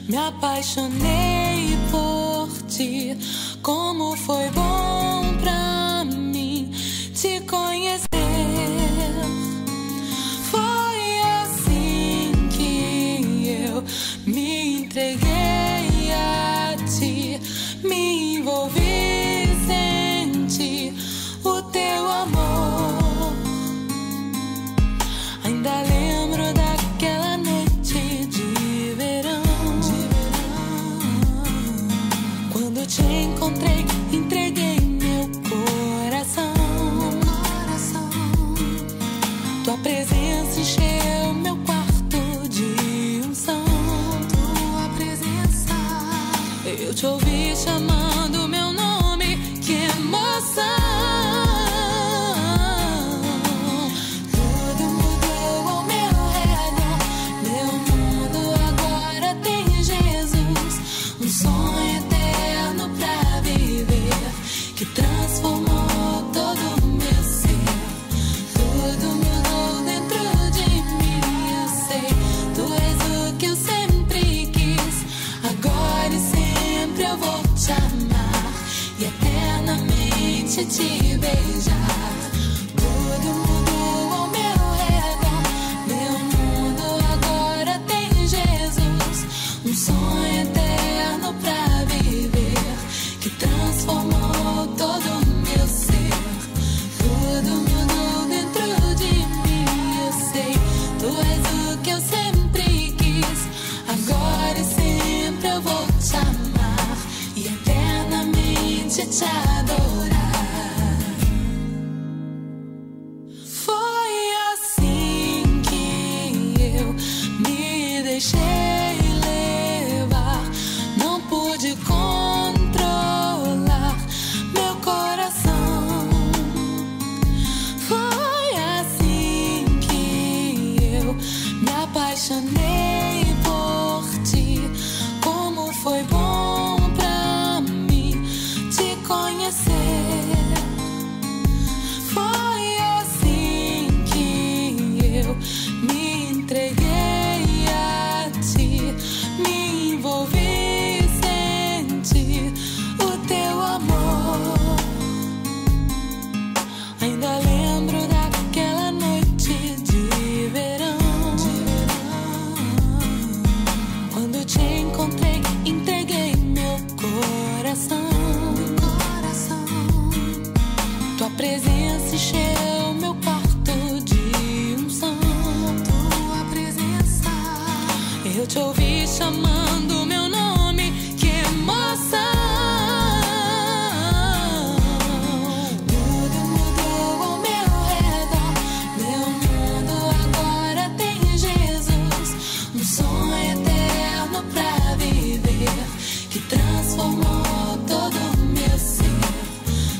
Me apaixonei por ti. Como foi bom pra mim te conhecer. Foi assim que eu me entreguei a ti. Me envolvi, senti o teu amor. Ainda lembro daquela noite de verão. Quando te encontrei, entreguei meu coração. Tua presença encheu meu quarto de unção. Tua presença. Eu te ouvi chamando meu nome, que emoção. Tudo mudou ao meu redor. Meu mundo agora tem Jesus. Um sonho eterno pra viver, que transformou todo o meu ser. Tudo mudou dentro de mim, eu sei. Tu és o que eu sempre quis. Agora e sempre eu vou te amar e eternamente te beijar. Tudo mudou ao meu redor. Meu mundo agora tem Jesus. Um sonho eterno pra viver, que transformou todo o meu ser. Tudo mudou dentro de mim, eu sei. Tu és o que eu sempre quis. Agora e sempre eu vou te amar e eternamente te adorar. Foi assim que eu me deixei levar. Não pude controlar meu coração. Foi assim que eu me apaixonei por ti. Como foi bom pra mim te conhecer. Foi assim que eu me entreguei a ti. Me envolvi, senti o teu amor. Ainda lembro daquela noite de verão. Quando te encontrei, entreguei meu coração. Tua presença encheu meu quarto de unção. Tua presença. Eu te ouvi chamando meu nome, que emoção. Tudo mudou ao meu redor. Meu mundo agora tem Jesus. Um sonho eterno pra viver, que transformou todo o meu ser.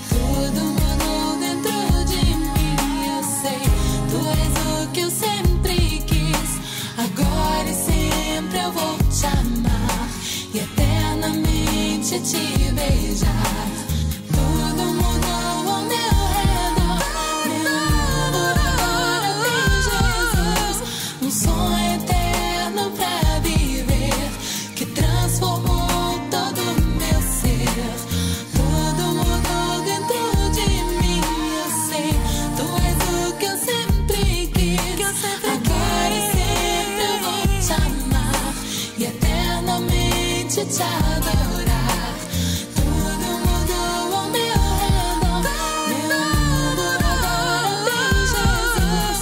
Tudo mudou dentro de mim, eu sei. Tu és o que eu sempre quis. Agora e sempre eu vou te amar e eternamente te beijar. Tudo mudou ao meu redor. Meu mundo agora tem Jesus. Um sonho eterno pra viver, que transformou todo o meu ser. Tudo mudou dentro de mim, eu sei. Tu és o que eu sempre quis. Agora e sempre eu vou te amar e eternamente te adorar. Tudo mudou ao meu redor. Meu mundo agora tem Jesus.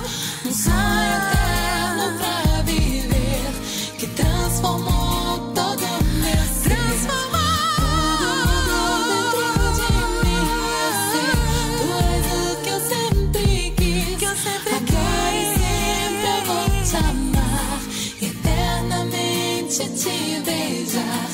Um sonho eterno pra viver, que transformou todo o meu ser. Tudo mudou dentro de mim, eu sei. Tu és o que eu sempre quis. Agora e sempre eu vou te amar e eternamente te beijar.